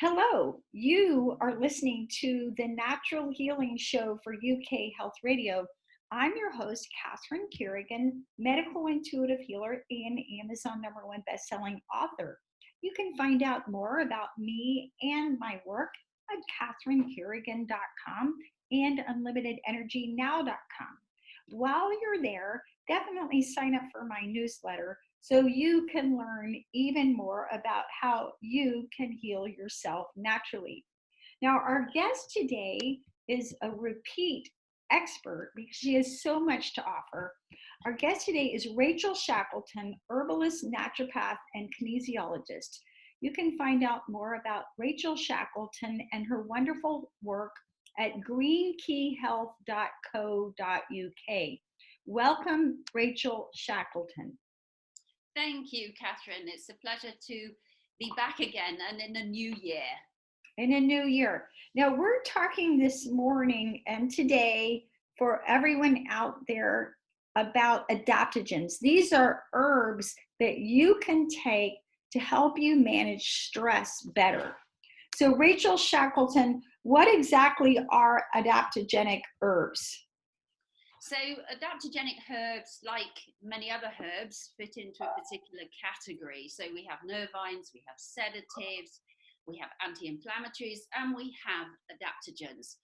Hello, you are listening to the Natural Healing Show for UK Health Radio. I'm your host, Catherine Carrigan, medical intuitive healer and Amazon #1 bestselling author. You can find out more about me and my work at catherinecarrigan.com and unlimitedenergynow.com. While you're there, definitely sign up for my newsletter so you can learn even more about how you can heal yourself naturally. Now, our guest today is a repeat expert because she has so much to offer. Our guest today is Rachel Shackleton, herbalist, naturopath, and kinesiologist. You can find out more about Rachel Shackleton and her wonderful work at greenkeyhealth.co.uk. Welcome, Rachel Shackleton. Thank you, Catherine. It's a pleasure to be back again and in a new year. In a new year. Now, we're talking this morning and today for everyone out there about adaptogens. These are herbs that you can take to help you manage stress better. So, Rachel Shackleton, what exactly are adaptogenic herbs? So adaptogenic herbs, like many other herbs, fit into a particular category. So we have nervines, we have sedatives, we have anti-inflammatories, and we have adaptogens.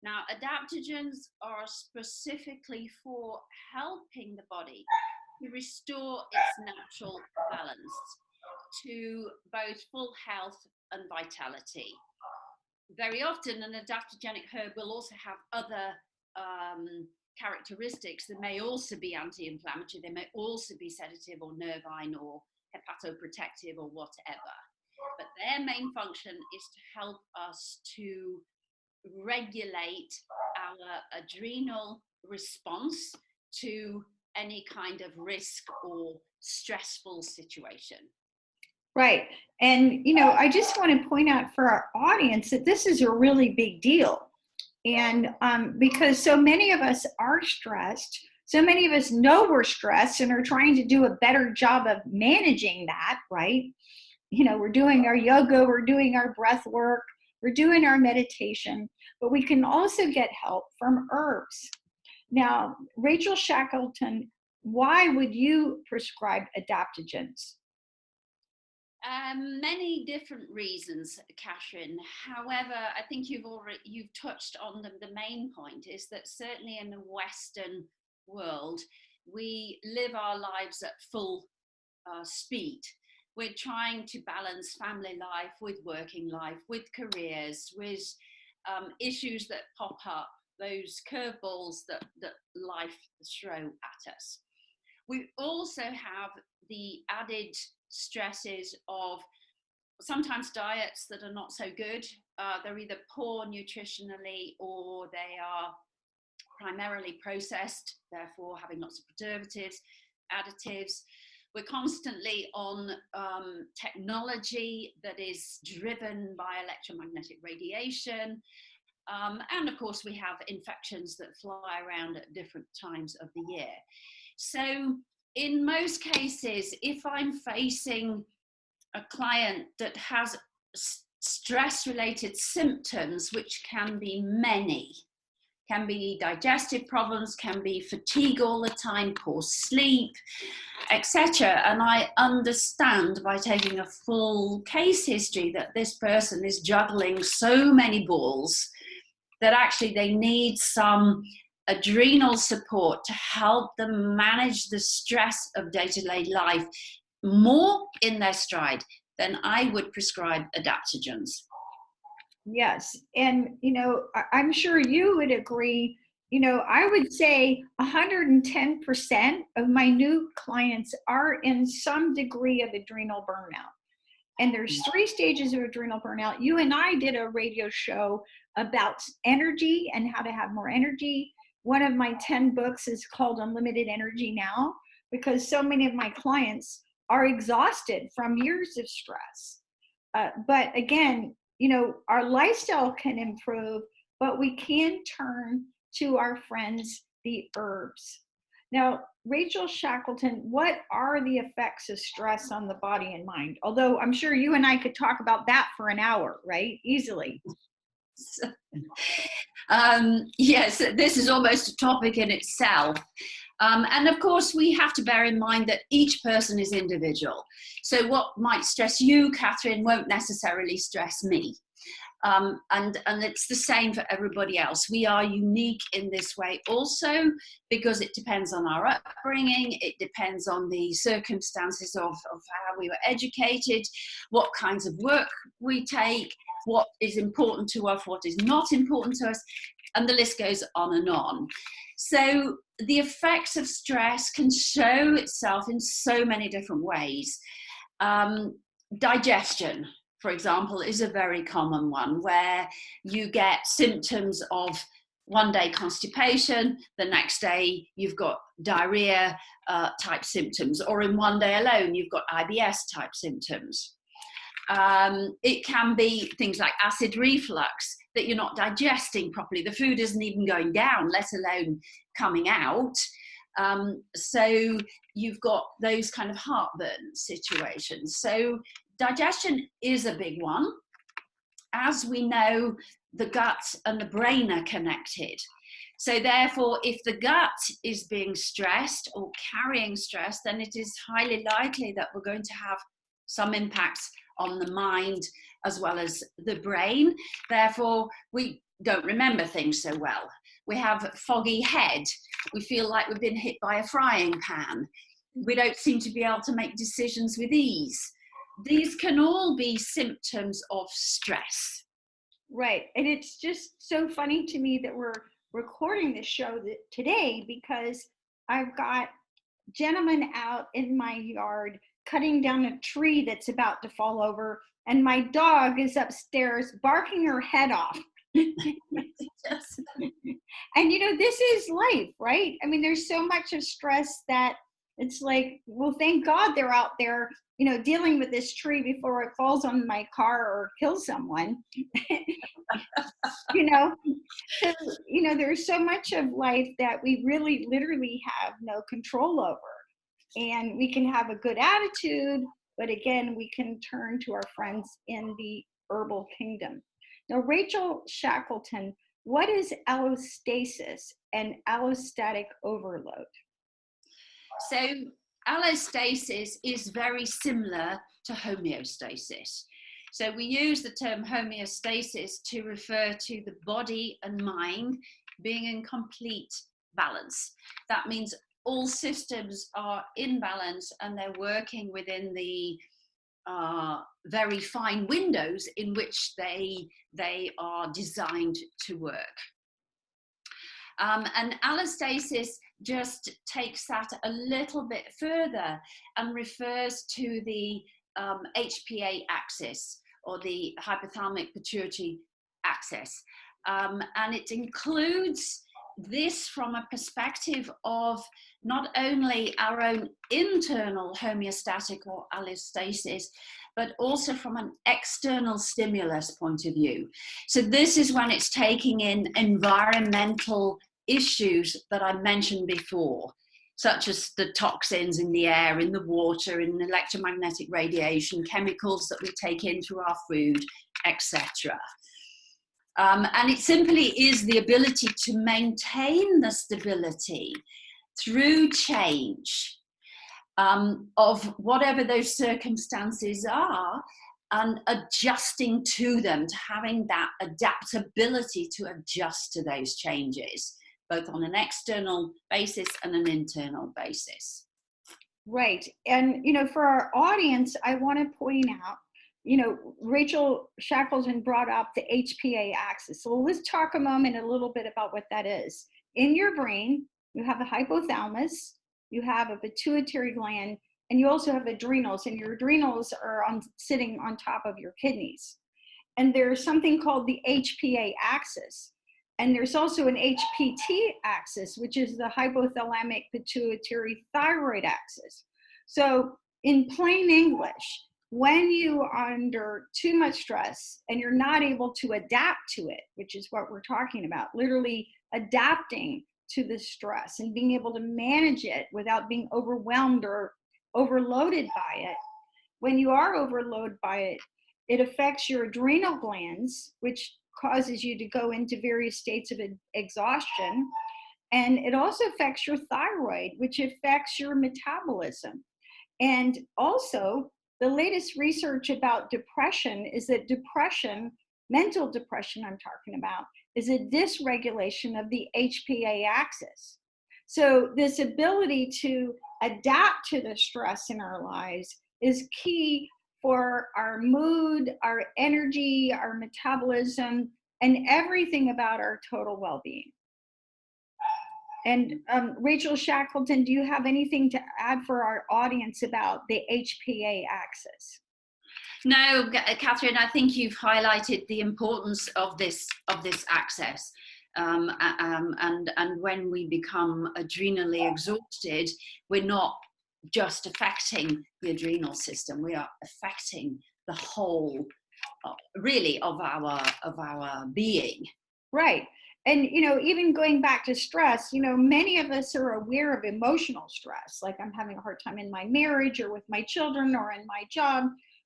Now, adaptogens are specifically for helping the body to restore its natural balance to both full health and vitality. Very often, an adaptogenic herb will also have other characteristics that may also be anti-inflammatory. They may also be sedative or nervine or hepatoprotective or whatever. But their main function is to help us to regulate our adrenal response to any kind of risk or stressful situation. Right. And, I just want to point out for our audience that this is a really big deal. And because so many of us are stressed, so many of us know we're stressed and are trying to do a better job of managing that, right? We're doing our yoga, we're doing our breath work, we're doing our meditation, but we can also get help from herbs. Now, Rachel Shackleton, why would you prescribe adaptogens? Many different reasons, Catherine. However, I think you've touched on them. The main point is that certainly in the Western world, we live our lives at full speed. We're trying to balance family life with working life, with careers, with issues that pop up, those curveballs that life throw at us. We also have the added stresses of sometimes diets that are not so good. They're either poor nutritionally or they are primarily processed, therefore having lots of preservatives, additives. We're constantly on technology that is driven by electromagnetic radiation. And of course, we have infections that fly around at different times of the year. So in most cases, if I'm facing a client that has stress-related symptoms, which can be many, can be digestive problems, can be fatigue all the time, poor sleep, etc. And I understand by taking a full case history that this person is juggling so many balls that actually they need some adrenal support to help them manage the stress of day-to-day life more in their stride, then I would prescribe adaptogens. Yes. And, I'm sure you would agree, I would say 110% of my new clients are in some degree of adrenal burnout. And there's 3 stages of adrenal burnout. You and I did a radio show about energy and how to have more energy. One of my 10 books is called Unlimited Energy Now, because so many of my clients are exhausted from years of stress. But again, our lifestyle can improve, but we can turn to our friends, the herbs. Now, Rachel Shackleton, what are the effects of stress on the body and mind? Although I'm sure you and I could talk about that for an hour, right? Easily. Yes, this is almost a topic in itself. And of course, we have to bear in mind that each person is individual. So what might stress you, Catherine, won't necessarily stress me. And it's the same for everybody else. We are unique in this way also because it depends on our upbringing, it depends on the circumstances of how we were educated, what kinds of work we take, what is important to us, what is not important to us, and the list goes on and on. So the effects of stress can show itself in so many different ways. Digestion, for example, is a very common one where you get symptoms of one day constipation, the next day you've got diarrhea type symptoms, or in one day alone you've got IBS type symptoms. It can be things like acid reflux, that you're not digesting properly. The food isn't even going down, let alone coming out. So you've got those kind of heartburn situations. So digestion is a big one. As we know, the gut and the brain are connected. So therefore, if the gut is being stressed or carrying stress, then it is highly likely that we're going to have some impacts on the mind as well as the brain. Therefore, we don't remember things so well. We have foggy head. We feel like we've been hit by a frying pan. We don't seem to be able to make decisions with ease. These can all be symptoms of stress. Right. And it's just so funny to me that we're recording this show today because I've got gentlemen out in my yard cutting down a tree that's about to fall over, and my dog is upstairs barking her head off. And this is life, right? I mean, there's so much of stress that it's like, well, thank God they're out there, dealing with this tree before it falls on my car or kills someone. So, there's so much of life that we really literally have no control over. And we can have a good attitude, but again, we can turn to our friends in the herbal kingdom. Now, Rachel Shackleton, what is allostasis and allostatic overload? So allostasis is very similar to homeostasis. So we use the term homeostasis to refer to the body and mind being in complete balance. That means all systems are in balance and they're working within the very fine windows in which they are designed to work. And allostasis just takes that a little bit further and refers to the HPA axis, or the hypothalamic pituitary axis. And it includes this from a perspective of not only our own internal homeostatic or allostasis, but also from an external stimulus point of view. So this is when it's taking in environmental issues that I mentioned before, such as the toxins in the air, in the water, in electromagnetic radiation, chemicals that we take in through our food, etc. And it simply is the ability to maintain the stability through change of whatever those circumstances are, and adjusting to them, to having that adaptability to adjust to those changes, both on an external basis and an internal basis. Right. And, for our audience, I want to point out, Rachel Shackleton brought up the HPA axis. So let's talk a little bit about what that is. In your brain, you have a hypothalamus, you have a pituitary gland, and you also have adrenals, and your adrenals are sitting on top of your kidneys. And there's something called the HPA axis. And there's also an HPT axis, which is the hypothalamic pituitary thyroid axis. So in plain English, when you are under too much stress and you're not able to adapt to it, which is what we're talking about, literally adapting to the stress and being able to manage it without being overwhelmed or overloaded by it. When you are overloaded by it, it affects your adrenal glands, which causes you to go into various states of exhaustion. And it also affects your thyroid, which affects your metabolism. And also, the latest research about depression is that depression, mental depression I'm talking about, is a dysregulation of the HPA axis. So this ability to adapt to the stress in our lives is key for our mood, our energy, our metabolism, and everything about our total well-being. And Rachel Shackleton, do you have anything to add for our audience about the HPA axis? No, Catherine, I think you've highlighted the importance of this axis. And when we become adrenally exhausted, we're not just affecting the adrenal system, we are affecting the whole, really, of our being. Right. And, you know, even going back to stress, you know, many of us are aware of emotional stress, like I'm having a hard time in my marriage or with my children or in my job,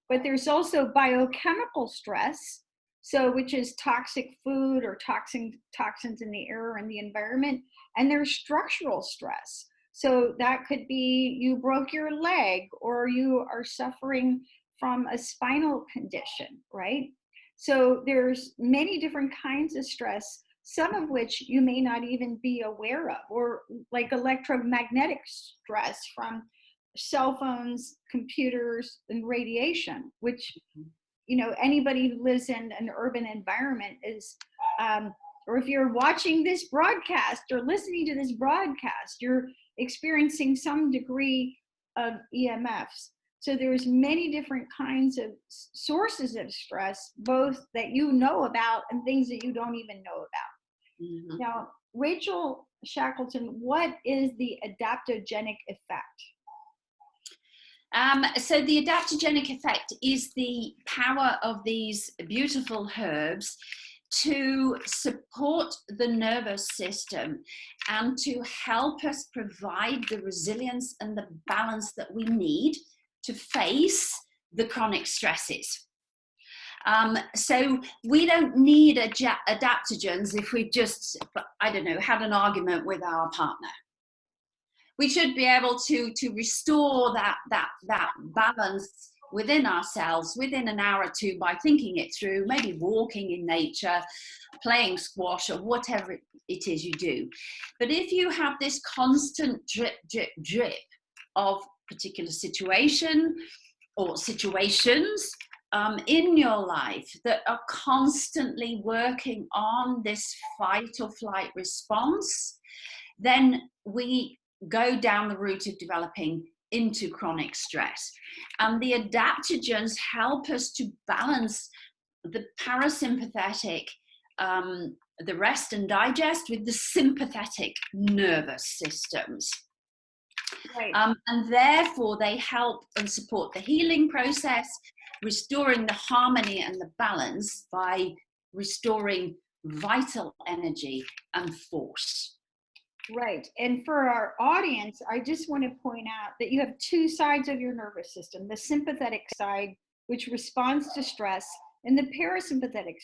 but there's also biochemical stress, so which is toxic food or toxins in the air and the environment, and there's structural stress. So that could be you broke your leg or you are suffering from a spinal condition, right? So there's many different kinds of stress, some of which you may not even be aware of, or like electromagnetic stress from cell phones, computers, and radiation, which, you know, anybody who lives in an urban environment is, or if you're watching this broadcast or listening to this broadcast, you're experiencing some degree of EMFs. So there's many different kinds of sources of stress, both that you know about and things that you don't even know about. Mm-hmm. Now, Rachel Shackleton, what is the adaptogenic effect? So the adaptogenic effect is the power of these beautiful herbs to support the nervous system and to help us provide the resilience and the balance that we need to face the chronic stresses. So we don't need adaptogens if we've just, I don't know, had an argument with our partner. We should be able to restore that balance within ourselves within an hour or two by thinking it through, maybe walking in nature, playing squash, or whatever it is you do. But if you have this constant drip, drip, drip of particular situation or situations in your life that are constantly working on this fight or flight response, then we go down the route of developing into chronic stress. And the adaptogens help us to balance the parasympathetic, the rest and digest, with the sympathetic nervous systems. Right. And therefore they help and support the healing process, restoring the harmony and the balance by restoring vital energy and force. Right. And for our audience, I just want to point out that you have two sides of your nervous system, the sympathetic side, which responds to stress, and the parasympathetic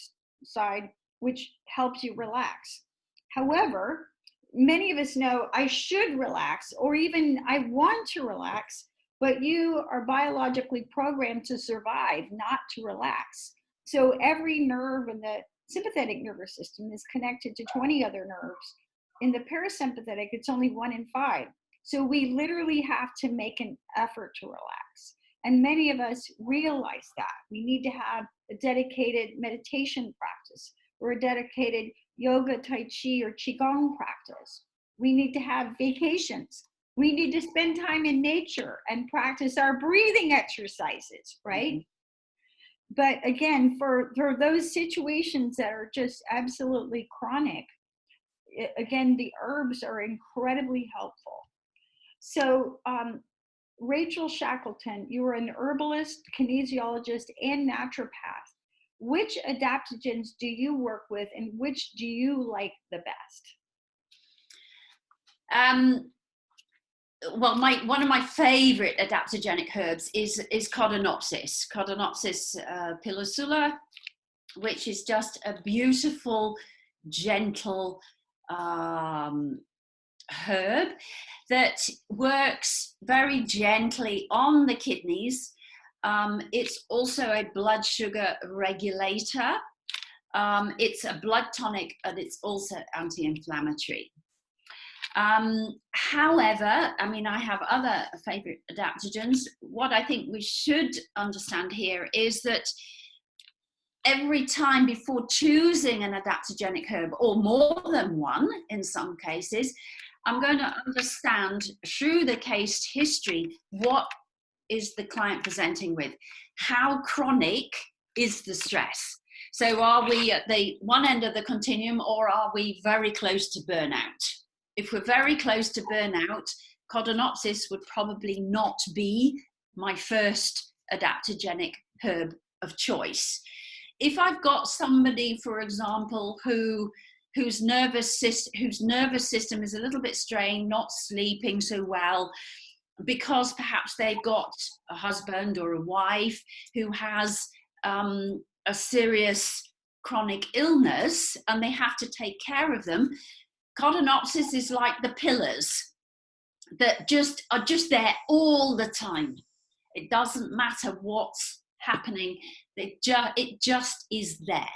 side, which helps you relax. However, many of us know I should relax, or even I want to relax, but you are biologically programmed to survive, not to relax. So every nerve in the sympathetic nervous system is connected to 20 other nerves. In the parasympathetic, it's only 1 in 5. So we literally have to make an effort to relax. And many of us realize that. We need to have a dedicated meditation practice or a dedicated yoga, tai chi, or qigong practice. We need to have vacations. We need to spend time in nature and practice our breathing exercises, right? Mm-hmm. But again, for those situations that are just absolutely chronic, again, the herbs are incredibly helpful. So Rachel Shackleton, you are an herbalist, kinesiologist, and naturopath. Which adaptogens do you work with and which do you like the best? Well, one of my favorite adaptogenic herbs is Codonopsis, pilosula, which is just a beautiful, gentle herb that works very gently on the kidneys. It's also a blood sugar regulator. It's a blood tonic, and it's also anti-inflammatory. However, I mean, I have other favorite adaptogens. What I think we should understand here is that every time before choosing an adaptogenic herb, or more than one in some cases, I'm going to understand through the case history, what is the client presenting with? How chronic is the stress? So are we at the one end of the continuum, or are we very close to burnout? If we're very close to burnout, Codonopsis would probably not be my first adaptogenic herb of choice. If I've got somebody, for example, whose nervous system is a little bit strained, not sleeping so well, because perhaps they've got a husband or a wife who has a serious chronic illness and they have to take care of them, Codonopsis is like the pillars that are just there all the time. It doesn't matter what's happening, it just is there.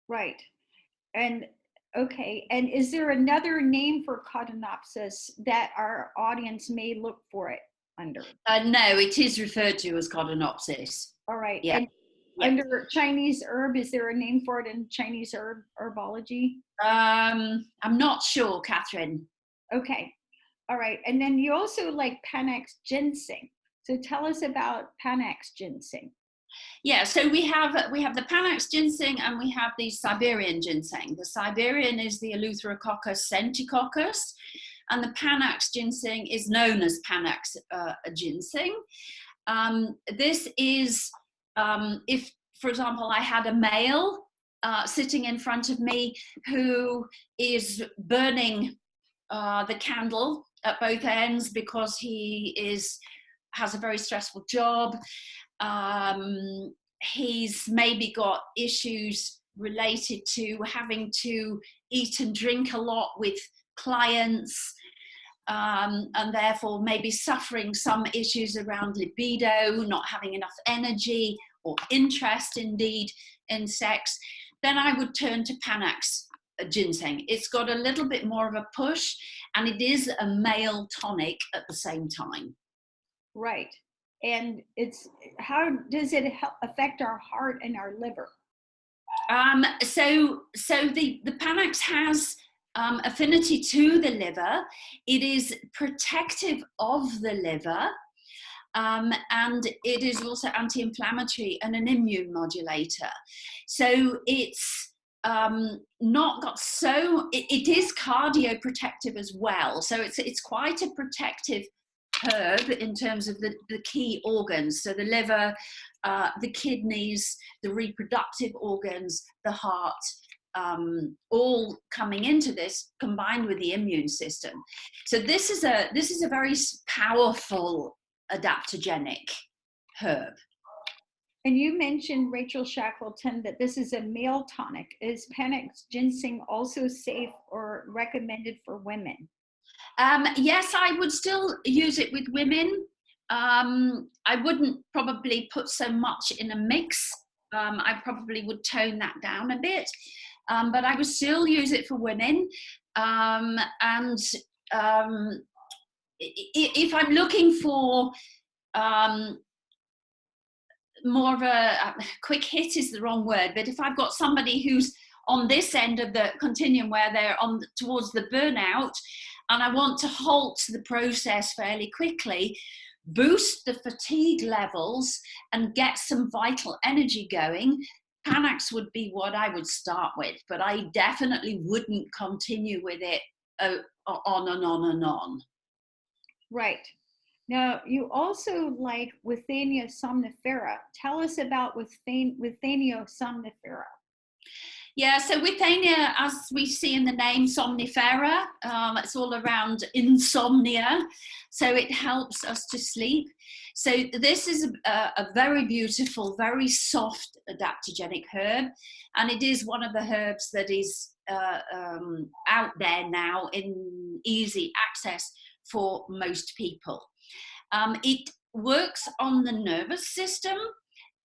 Right. And okay, and is there another name for Codonopsis that our audience may look for it under? No, it is referred to as Codonopsis. All right. Yeah. And under Chinese herb, is there a name for it in Chinese herbology? I'm not sure, Catherine. Okay. All right. And then you also like Panax Ginseng. So tell us about Panax Ginseng. Yeah, so we have the Panax Ginseng and we have the Siberian Ginseng. The Siberian is the Eleutherococcus centicoccus, and the Panax Ginseng is known as Panax Ginseng. This is, if, for example, I had a male sitting in front of me who is burning the candle at both ends because he has a very stressful job. He's maybe got issues related to having to eat and drink a lot with clients, and therefore maybe suffering some issues around libido, not having enough energy or interest indeed in sex, then I would turn to Panax Ginseng. It's got a little bit more of a push, and it is a male tonic at the same time. Right. And how does it affect our heart and our liver? So the Panax has affinity to the liver. It is protective of the liver, and it is also anti-inflammatory and an immune modulator. So it's not got so, it is cardioprotective as well. So it's quite a protective herb in terms of the key organs. So the liver, the kidneys, the reproductive organs, the heart, all coming into this, combined with the immune system. So this is a very powerful adaptogenic herb. And you mentioned, Rachel Shackleton, that this is a male tonic. Is Panax Ginseng also safe or recommended for women? Yes, I would still use it with women. I wouldn't probably put so much in a mix. I probably would tone that down a bit, but I would still use it for women. And if I'm looking for more of a quick hit is the wrong word, but if I've got somebody who's on this end of the continuum where they're towards the burnout, and I want to halt the process fairly quickly, boost the fatigue levels and get some vital energy going, Panax would be what I would start with, but I definitely wouldn't continue with it on and on and on. Right. Now, you also like Withania somnifera. Tell us about Withania somnifera. Yeah, so withania, as we see in the name Somnifera, it's all around insomnia. So it helps us to sleep. So this is a very beautiful, very soft adaptogenic herb. And it is one of the herbs that is out there now in easy access for most people. It works on the nervous system.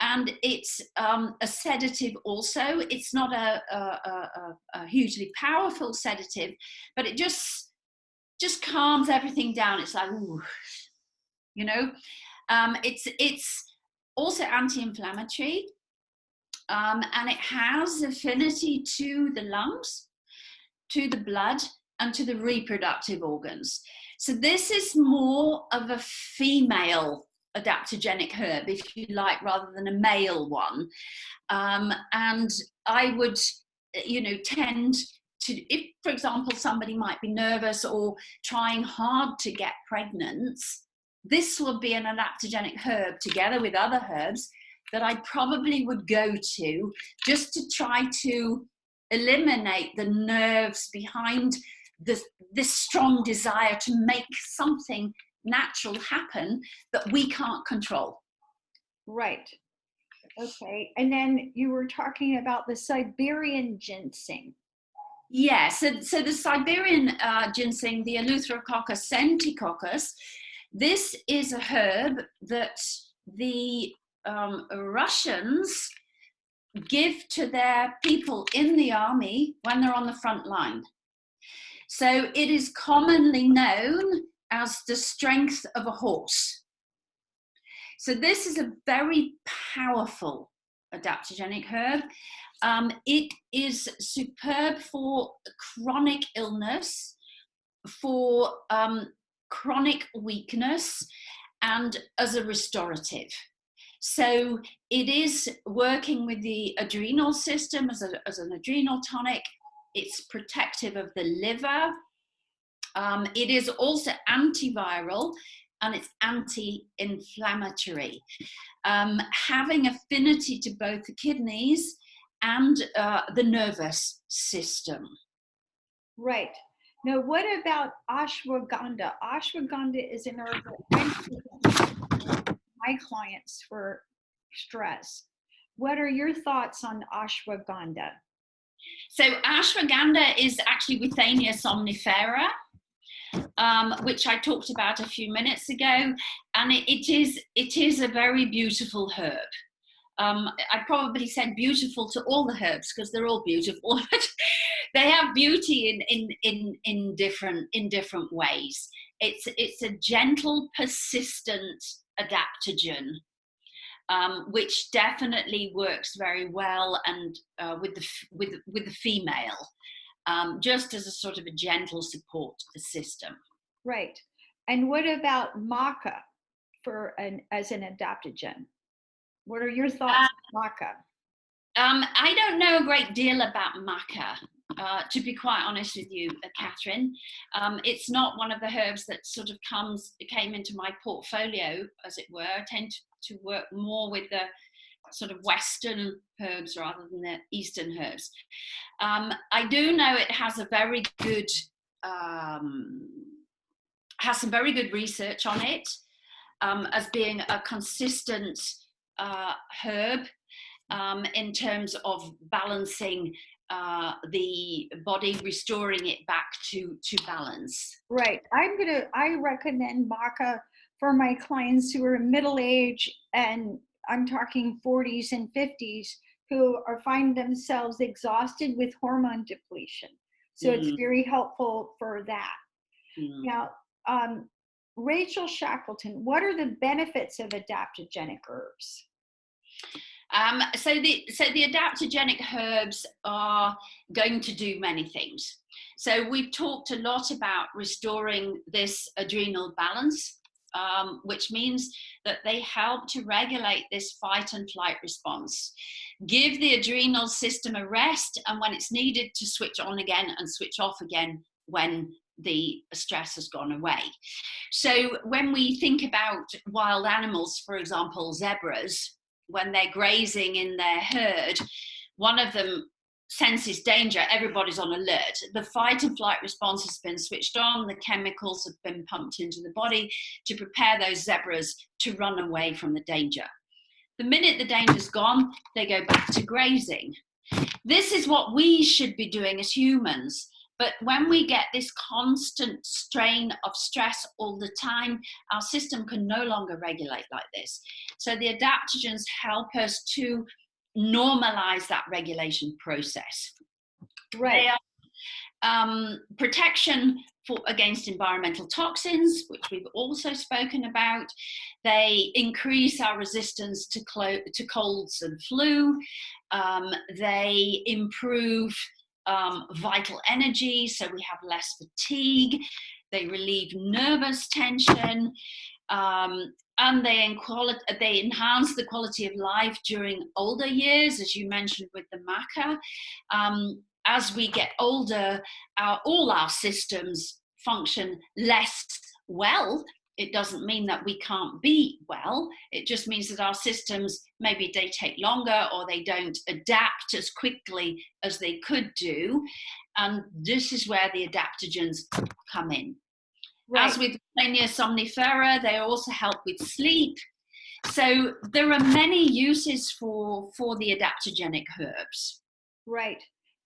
And it's a sedative also. It's not a hugely powerful sedative, but it just calms everything down. It's like, ooh, you know. It's also anti-inflammatory, and it has affinity to the lungs, to the blood, and to the reproductive organs. So this is more of a female adaptogenic herb, if you like, rather than a male one. And I would, tend to, if, for example, somebody might be nervous or trying hard to get pregnant, this would be an adaptogenic herb together with other herbs that I probably would go to just to try to eliminate the nerves behind this strong desire to make something natural happen that we can't control. Right. Okay. And then you were talking about the Siberian ginseng. Yeah, so the Siberian ginseng, the Eleutherococcus senticoccus, this is a herb that the Russians give to their people in the army when they're on the front line. So it is commonly known as the strength of a horse. So this is a very powerful adaptogenic herb. It is superb for chronic illness, for chronic weakness, and as a restorative. So it is working with the adrenal system as an adrenal tonic. It's protective of the liver. It is also antiviral, and it's anti-inflammatory, having affinity to both the kidneys and the nervous system. Right. Now, what about ashwagandha? Ashwagandha is an herb that my clients for stress. What are your thoughts on ashwagandha? So ashwagandha is actually Withania somnifera, which I talked about a few minutes ago, and it is a very beautiful herb. I probably said beautiful to all the herbs because they're all beautiful, but they have beauty in different ways. It's a gentle, persistent adaptogen, which definitely works very well and with the female, just as a sort of a gentle support to the system. Right. And what about maca as an adaptogen? What are your thoughts on maca? I don't know a great deal about maca, to be quite honest with you, Catherine. It's not one of the herbs that sort of came into my portfolio, as it were. I tend to work more with the sort of Western herbs rather than the Eastern herbs. I do know it has a very good, has some very good research on it, as being a consistent herb in terms of balancing the body, restoring it back to balance. Right. I recommend maca for my clients who are middle age, and I'm talking 40s and 50s, who are finding themselves exhausted with hormone depletion. So it's very helpful for that. Now, Rachel Shackleton, what are the benefits of adaptogenic herbs? So the adaptogenic herbs are going to do many things. So we've talked a lot about restoring this adrenal balance, which means that they help to regulate this fight and flight response, give the adrenal system a rest, and when it's needed, to switch on again and switch off again when the stress has gone away. So when we think about wild animals, for example, zebras, when they're grazing in their herd, one of them senses danger, everybody's on alert. The fight and flight response has been switched on. The chemicals have been pumped into the body to prepare those zebras to run away from the danger. The minute the danger's gone, they go back to grazing. This is what we should be doing as humans. But when we get this constant strain of stress all the time, our system can no longer regulate like this. So the adaptogens help us to normalize that regulation process. Right. They are protection against environmental toxins, which we've also spoken about. They increase our resistance to colds and flu. They improve vital energy, so we have less fatigue. They relieve nervous tension, and they enhance the quality of life during older years, as you mentioned with the maca. As we get older, all our systems function less well. It doesn't mean that we can't be well. It just means that our systems, maybe they take longer or they don't adapt as quickly as they could do. And this is where the adaptogens come in. Right. As with Somnifera, they also help with sleep. So there are many uses for the adaptogenic herbs. Right.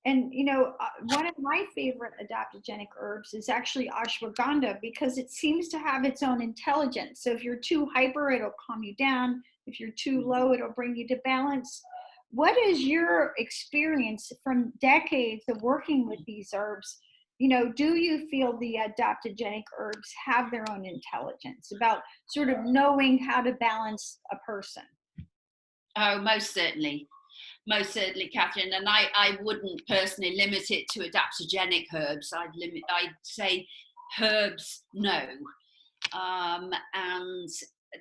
And, you know, one of my favorite adaptogenic herbs is actually ashwagandha, because it seems to have its own intelligence. So if you're too hyper, it'll calm you down. If you're too low, it'll bring you to balance. What is your experience from decades of working with these herbs? You know, do you feel the adaptogenic herbs have their own intelligence about sort of knowing how to balance a person? Oh, most certainly. Most certainly, Catherine, and I wouldn't personally limit it to adaptogenic herbs. I'd say herbs, no. And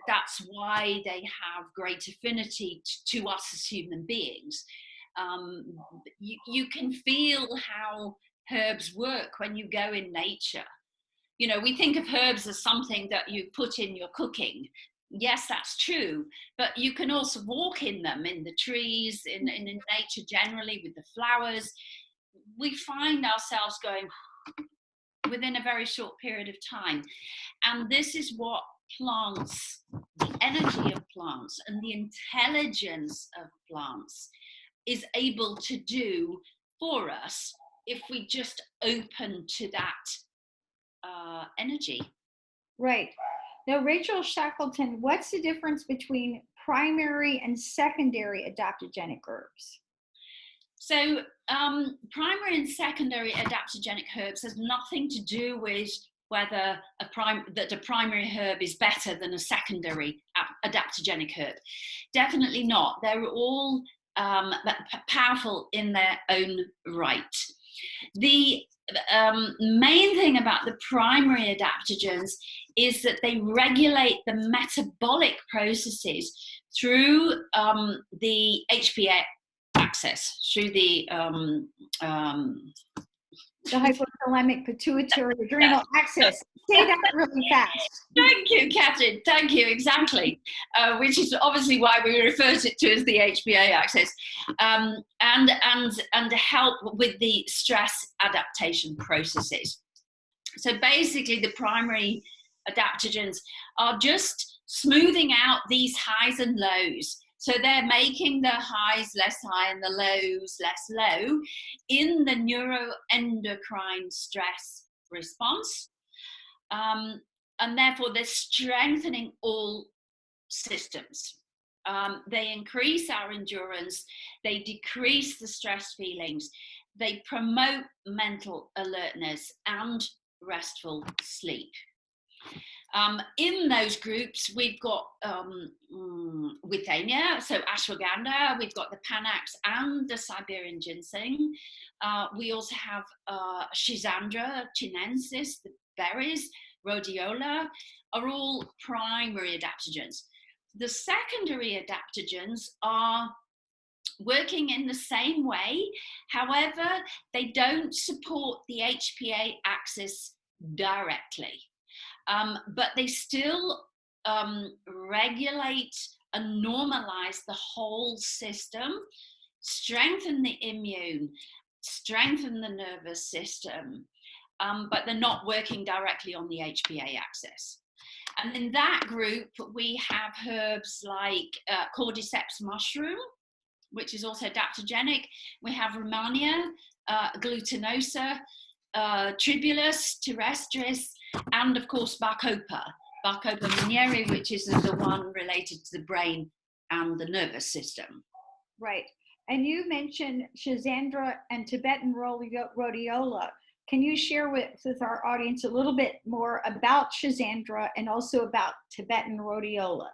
that's why they have great affinity to us as human beings. You can feel how herbs work when you go in nature. You know, we think of herbs as something that you put in your cooking. Yes, that's true, but you can also walk in them, in the trees, in nature generally, with the flowers. We find ourselves going within a very short period of time. And this is what plants, the energy of plants and the intelligence of plants is able to do for us if we just open to that energy. Right. Now, Rachel Shackleton, what's the difference between primary and secondary adaptogenic herbs? So primary and secondary adaptogenic herbs has nothing to do with whether a primary herb is better than a secondary adaptogenic herb. Definitely not. They're all powerful in their own right. The main thing about the primary adaptogens is that they regulate the metabolic processes through the HPA axis, through the hypothalamic pituitary adrenal axis. Say that really fast. Thank you, Catherine. Thank you. Exactly. Which is obviously why we refer to it as the HPA axis, and to help with the stress adaptation processes. So basically, the primary adaptogens are just smoothing out these highs and lows. So they're making the highs less high and the lows less low in the neuroendocrine stress response. And therefore, they're strengthening all systems. They increase our endurance. They decrease the stress feelings. They promote mental alertness and restful sleep. In those groups, we've got withania, so ashwagandha, we've got the Panax and the Siberian Ginseng. We also have Schizandra chinensis, the berries, Rhodiola, are all primary adaptogens. The secondary adaptogens are working in the same way. However, they don't support the HPA axis directly. But they still regulate and normalize the whole system strengthen the immune, strengthen the nervous system, but they're not working directly on the HPA axis. And in that group, we have herbs like cordyceps mushroom, which is also adaptogenic. We have Romania, glutinosa, Tribulus terrestris, and of course Bacopa minieri, which is the one related to the brain and the nervous system. Right. And you mentioned Schizandra and Tibetan Rhodiola. Can you share with our audience a little bit more about Schizandra and also about Tibetan Rhodiola?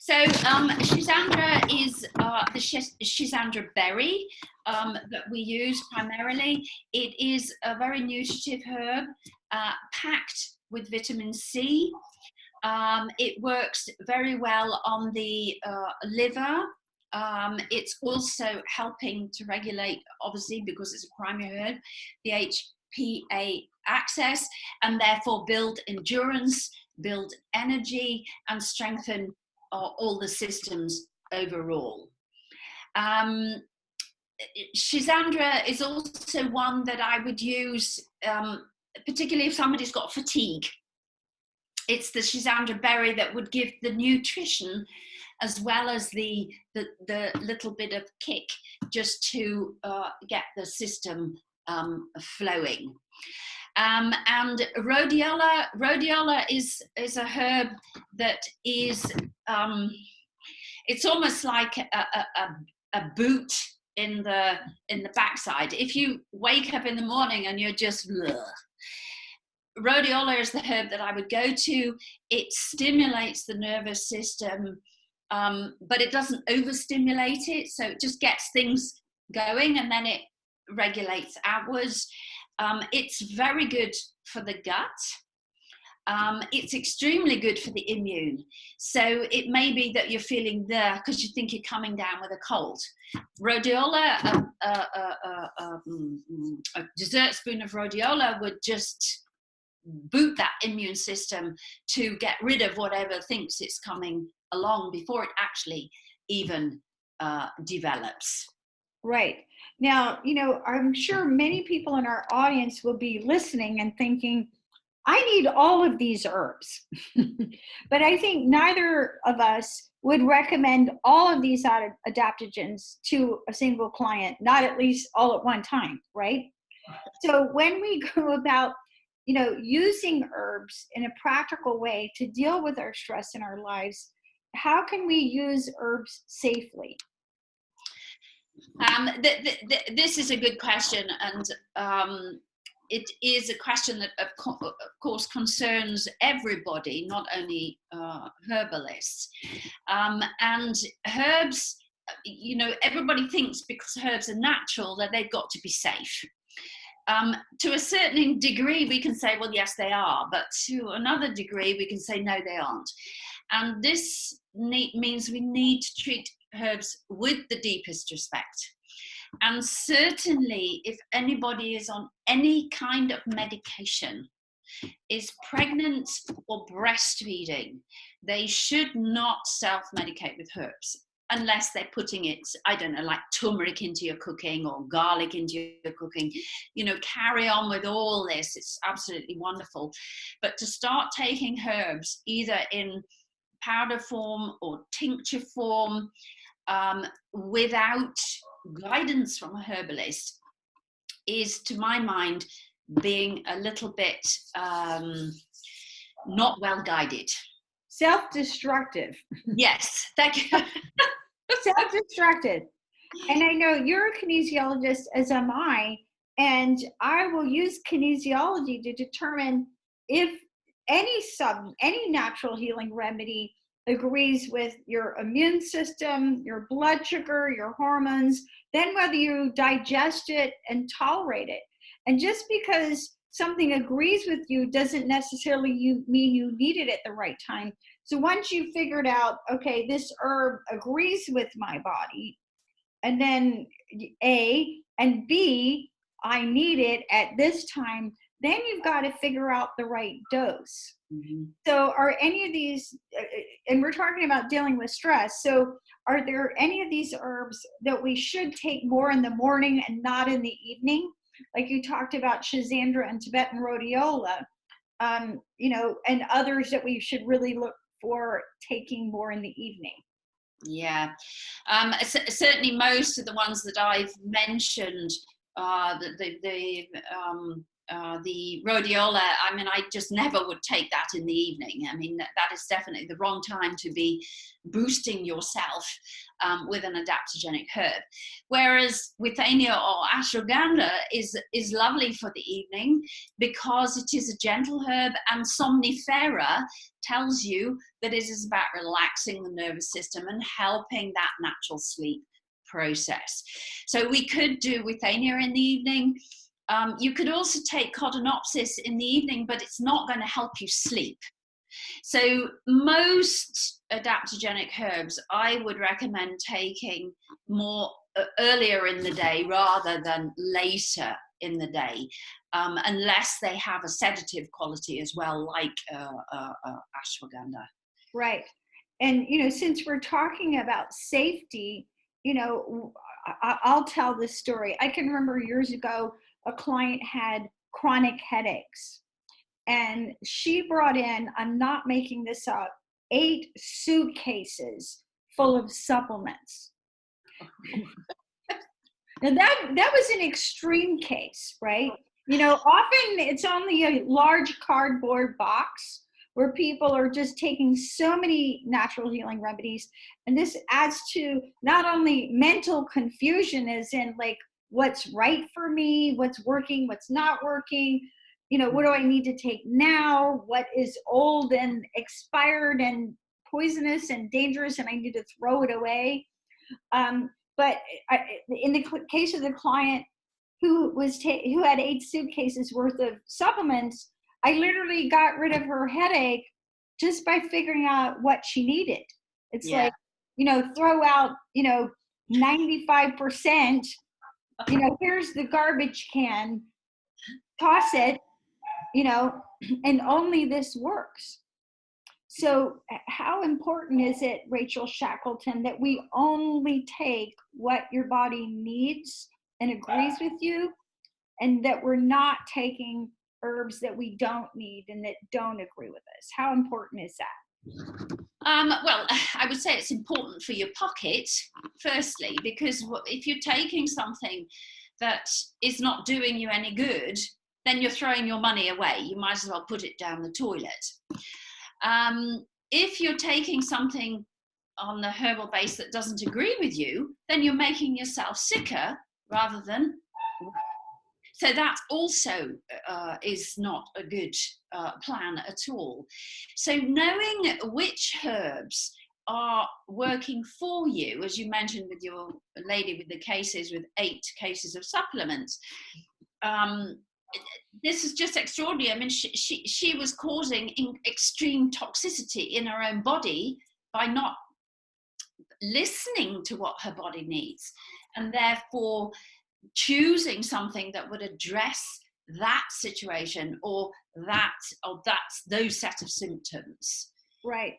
So Schizandra is the Schizandra berry that we use primarily. It is a very nutritive herb, packed with vitamin C. It works very well on the liver. It's also helping to regulate, obviously, because it's a primary herb, the HPA axis, and therefore build endurance, build energy, and strengthen all the systems overall. Schizandra is also one that I would use, particularly if somebody's got fatigue. It's the Schizandra berry that would give the nutrition as well as the little bit of kick just to get the system flowing. And rhodiola is a herb that is, it's almost like a boot in the backside. If you wake up in the morning and you're just bleh, rhodiola is the herb that I would go to. It stimulates the nervous system, but it doesn't overstimulate it, so it just gets things going and then it regulates outwards. It's very good for the gut. It's extremely good for the immune. So it may be that you're feeling there because you think you're coming down with a cold. Rhodiola, a dessert spoon of rhodiola would just boot that immune system to get rid of whatever thinks it's coming along before it actually even develops. Right. Now, I'm sure many people in our audience will be listening and thinking, I need all of these herbs. But I think neither of us would recommend all of these adaptogens to a single client, not at least all at one time, right? So when we go about, using herbs in a practical way to deal with our stress in our lives, how can we use herbs safely? This is a good question, and it is a question that, of course, concerns everybody, not only herbalists. And herbs, everybody thinks because herbs are natural that they've got to be safe. To a certain degree, we can say, well, yes, they are. But to another degree, we can say, no, they aren't. And this means we need to treat herbs with the deepest respect. And certainly, if anybody is on any kind of medication, is pregnant or breastfeeding, they should not self-medicate with herbs unless they're putting it, I don't know, like turmeric into your cooking or garlic into your cooking. Carry on with all this. It's absolutely wonderful. But to start taking herbs either in powder form or tincture form without guidance from a herbalist is, to my mind, being a little bit not well guided. Self-destructive. Yes, thank you. Self-destructive. And I know you're a kinesiologist, as am I, and I will use kinesiology to determine if any natural healing remedy agrees with your immune system, your blood sugar, your hormones, then whether you digest it and tolerate it. And just because something agrees with you doesn't necessarily mean you need it at the right time. So once you figured out, okay, this herb agrees with my body, and then A, and B, I need it at this time, then you've got to figure out the right dose. Mm-hmm. So are any of these, and we're talking about dealing with stress, so are there any of these herbs that we should take more in the morning and not in the evening? Like you talked about Schizandra and Tibetan Rhodiola, you know, and others that we should really look for taking more in the evening. Yeah, certainly most of the ones that I've mentioned, the rhodiola, I mean, I just never would take that in the evening. I mean, that is definitely the wrong time to be boosting yourself with an adaptogenic herb. Whereas withania or ashwagandha is lovely for the evening because it is a gentle herb, and Somnifera tells you that it is about relaxing the nervous system and helping that natural sleep process. So we could do withania in the evening. You could also take Codonopsis in the evening, but it's not going to help you sleep. So most adaptogenic herbs, I would recommend taking more earlier in the day rather than later in the day, unless they have a sedative quality as well, like ashwagandha. Right. And, you know, since we're talking about safety, you know, I'll tell this story. I can remember years ago, a client had chronic headaches, and she brought in, I'm not making this up, 8 suitcases full of supplements. Now that was an extreme case, right? You know, often it's only a large cardboard box where people are just taking so many natural healing remedies. And this adds to not only mental confusion as in like, what's right for me, what's working, what's not working, you know, what do I need to take now, what is old and expired and poisonous and dangerous and I need to throw it away. But in the case of the client who had 8 suitcases worth of supplements, I literally got rid of her headache just by figuring out what she needed. It's like, you know, throw out, you know, 95%, you know, here's the garbage can, toss it, you know, and only this works. So how important is it, Rachel Shackleton, that we only take what your body needs and agrees with you, and that we're not taking herbs that we don't need and that don't agree with us? How important is that? Well, I would say it's important for your pocket, firstly, because if you're taking something that is not doing you any good, then you're throwing your money away. You might as well put it down the toilet. If you're taking something on the herbal base that doesn't agree with you, then you're making yourself sicker rather than. So that also is not a good plan at all. So knowing which herbs are working for you, as you mentioned with your lady with the cases, with 8 cases of supplements, this is just extraordinary. I mean, she was causing extreme toxicity in her own body by not listening to what her body needs, and therefore choosing something that would address that situation or those set of symptoms. Right.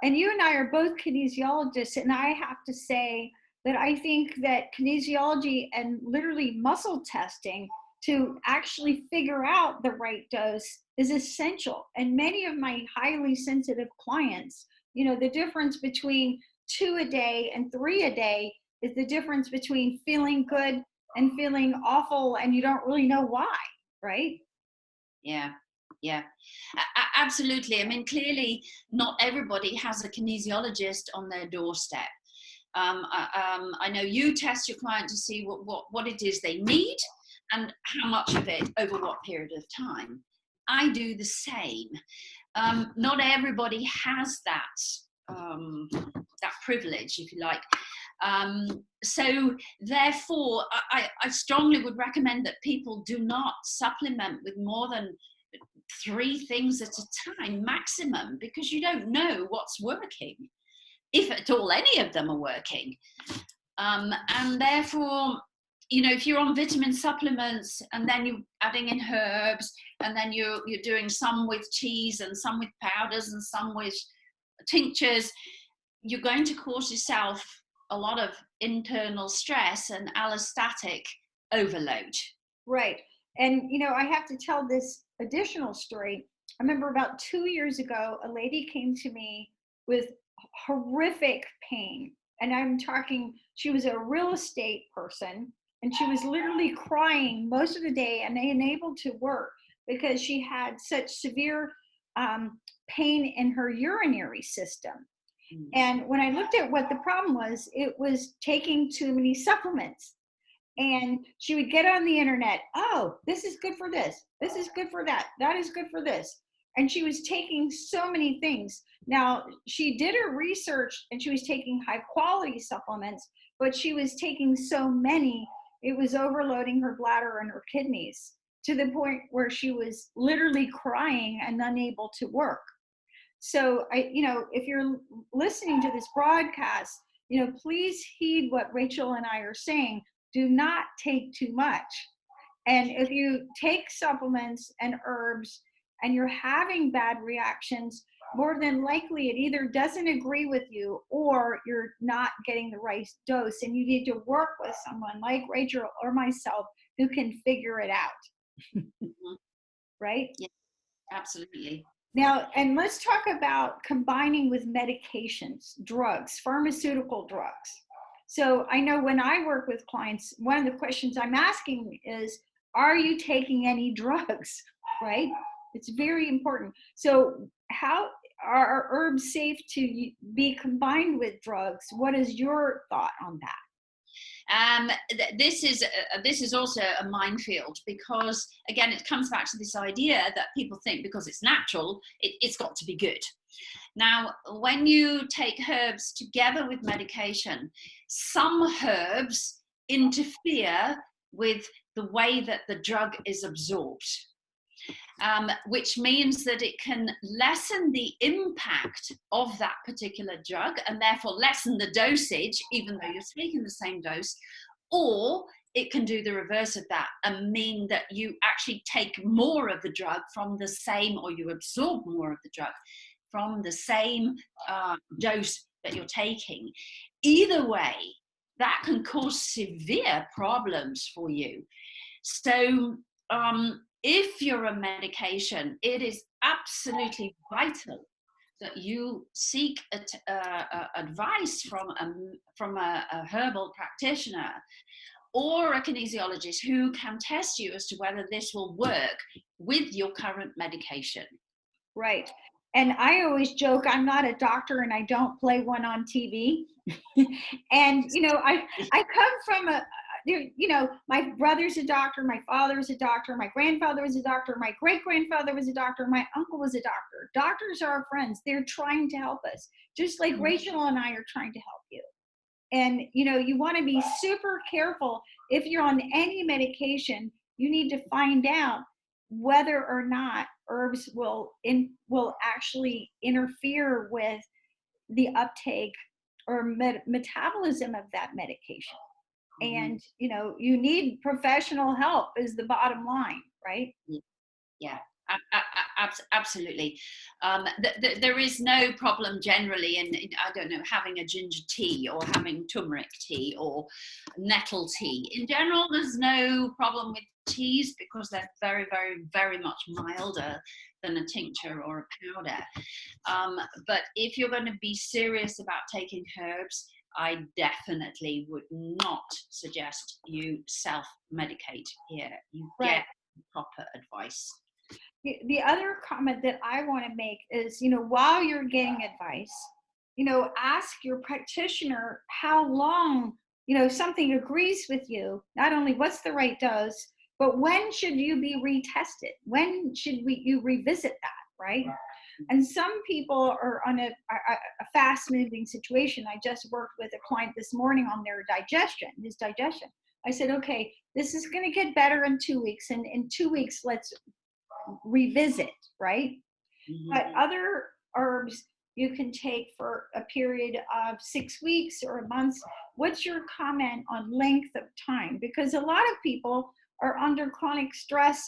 And you and I are both kinesiologists, and I have to say that I think that kinesiology and literally muscle testing to actually figure out the right dose is essential. And many of my highly sensitive clients, you know, the difference between 2 a day and 3 a day is the difference between feeling good and feeling awful, and you don't really know why, right? Yeah, absolutely. I mean, clearly not everybody has a kinesiologist on their doorstep. I know you test your client to see what it is they need and how much of it over what period of time. I do the same. Not everybody has that privilege, if you like. So therefore, I strongly would recommend that people do not supplement with more than 3 things at a time maximum, because you don't know what's working, if at all any of them are working. And therefore, you know, if you're on vitamin supplements and then you're adding in herbs, and then you're doing some with teas and some with powders and some with tinctures, you're going to cause yourself a lot of internal stress and allostatic overload. Right. And, you know, I have to tell this additional story. I remember about 2 years ago, a lady came to me with horrific pain. And I'm talking, she was a real estate person, and she was literally crying most of the day and unable to work because she had such severe pain in her urinary system. And when I looked at what the problem was, it was taking too many supplements. And she would get on the internet, oh, this is good for this, this is good for that, that is good for this. And she was taking so many things. Now, she did her research and she was taking high quality supplements, but she was taking so many, it was overloading her bladder and her kidneys to the point where she was literally crying and unable to work. So you know, if you're listening to this broadcast, you know, please heed what Rachel and I are saying. Do not take too much. And if you take supplements and herbs and you're having bad reactions, more than likely it either doesn't agree with you or you're not getting the right dose. And you need to work with someone like Rachel or myself who can figure it out. Right? Yeah, absolutely. Now, and let's talk about combining with medications, drugs, pharmaceutical drugs. So I know when I work with clients, one of the questions I'm asking is, are you taking any drugs, right? It's very important. So how are herbs safe to be combined with drugs? What is your thought on that? This is also a minefield, because again it comes back to this idea that people think because it's natural it's got to be good. Now, when you take herbs together with medication, some herbs interfere with the way that the drug is absorbed. Which means that it can lessen the impact of that particular drug and therefore lessen the dosage, even though you're taking the same dose, or it can do the reverse of that and mean that you actually take more of the drug from the same, or you absorb more of the drug from the same dose that you're taking. Either way, that can cause severe problems for you. So, if you're on medication, it is absolutely vital that you seek advice from a herbal practitioner or a kinesiologist who can test you as to whether this will work with your current medication. Right. And I always joke, I'm not a doctor and I don't play one on TV. And, you know, I come from you know, my brother's a doctor, my father's a doctor, my grandfather was a doctor, my great-grandfather was a doctor, my uncle was a doctor. Doctors are our friends. They're trying to help us, just like Rachel and I are trying to help you. And, you know, you want to be super careful. If you're on any medication, you need to find out whether or not herbs will actually interfere with the uptake or metabolism of that medication. And, you know, you need professional help is the bottom line, right? Yeah, absolutely. There is no problem generally in, I don't know, having a ginger tea or having turmeric tea or nettle tea. In general, there's no problem with teas because they're very, very, very much milder than a tincture or a powder. But if you're going to be serious about taking herbs, I definitely would not suggest you self-medicate here. You get proper advice. The other comment that I want to make is, you know, while you're getting advice, you know, ask your practitioner how long, you know, something agrees with you, not only what's the right dose, but when should you be retested? When should you revisit that, right? And some people are on a fast-moving situation. I just worked with a client this morning on their his digestion. I said, okay, this is going to get better in 2 weeks, and in 2 weeks, let's revisit, right? But other herbs you can take for a period of 6 weeks or a month. What's your comment on length of time? Because a lot of people are under chronic stress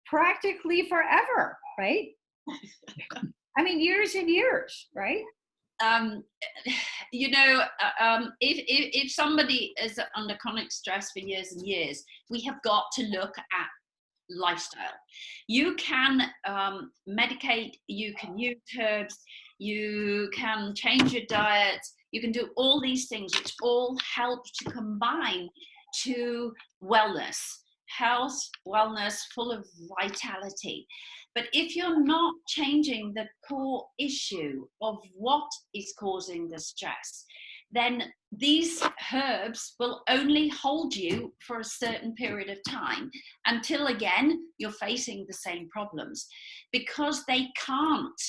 practically forever, right? I mean, years and years, right? you know, if somebody is under chronic stress for years and years, we have got to look at lifestyle. You can medicate, you can use herbs, you can change your diet, you can do all these things, which all help to combine to wellness, health, wellness, full of vitality. But if you're not changing the core issue of what is causing the stress, then these herbs will only hold you for a certain period of time until again you're facing the same problems, because they can't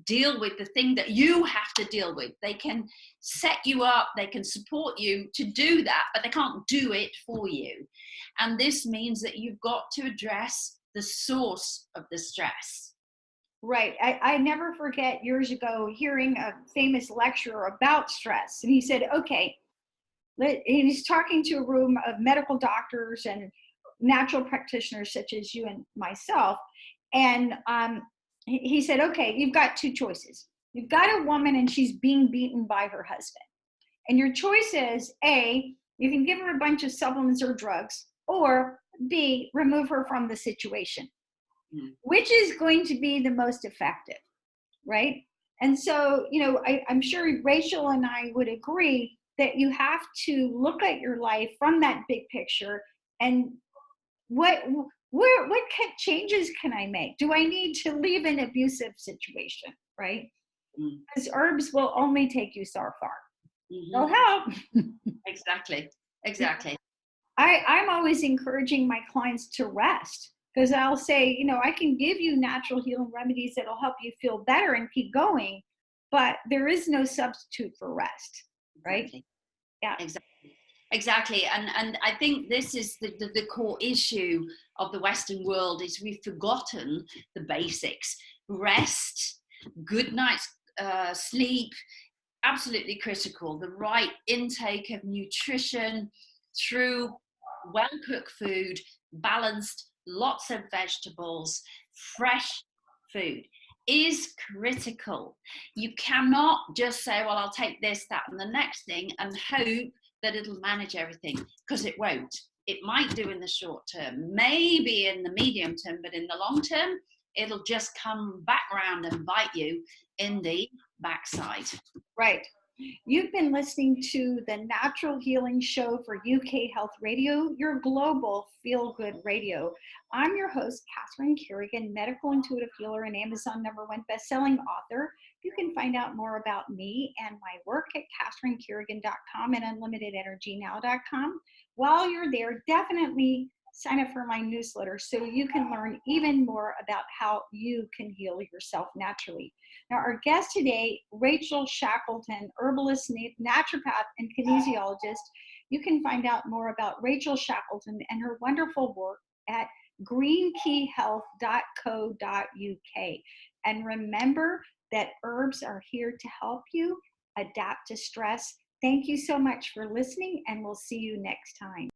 deal with the thing that you have to deal with. They can set you up, they can support you to do that, but they can't do it for you. And this means that you've got to address the source of the stress. Right. I never forget years ago hearing a famous lecturer about stress. And he said, okay, he's talking to a room of medical doctors and natural practitioners such as you and myself. And he said, okay, you've got two choices. You've got a woman and she's being beaten by her husband. And your choice is A, you can give her a bunch of supplements or drugs, or B, remove her from the situation. Which is going to be the most effective, right? And so, you know, I'm sure Rachel and I would agree that you have to look at your life from that big picture and what changes can I make? Do I need to leave an abusive situation, right? Because herbs will only take you so far. They'll help. Exactly. I'm always encouraging my clients to rest. Because I'll say, you know, I can give you natural healing remedies that'll help you feel better and keep going, but there is no substitute for rest, right? Exactly. Yeah. Exactly. And I think this is the core issue of the Western world, is we've forgotten the basics. Rest, good night's sleep, absolutely critical. The right intake of nutrition through well-cooked food, balanced, lots of vegetables, fresh food is critical. You cannot just say, well, I'll take this, that, and the next thing and hope that it'll manage everything, because it won't. It might do in the short term, maybe in the medium term, but in the long term, it'll just come back around and bite you in the backside. Right. You've been listening to the Natural Healing Show for UK Health Radio, your global feel-good radio. I'm your host, Catherine Carrigan, medical intuitive healer and Amazon #1 best-selling author. You can find out more about me and my work at catherinecarrigan.com and unlimitedenergynow.com. While you're there, definitely sign up for my newsletter so you can learn even more about how you can heal yourself naturally. Now, our guest today, Rachel Shackleton, herbalist, naturopath, and kinesiologist. You can find out more about Rachel Shackleton and her wonderful work at greenkeyhealth.co.uk. And remember that herbs are here to help you adapt to stress. Thank you so much for listening, and we'll see you next time.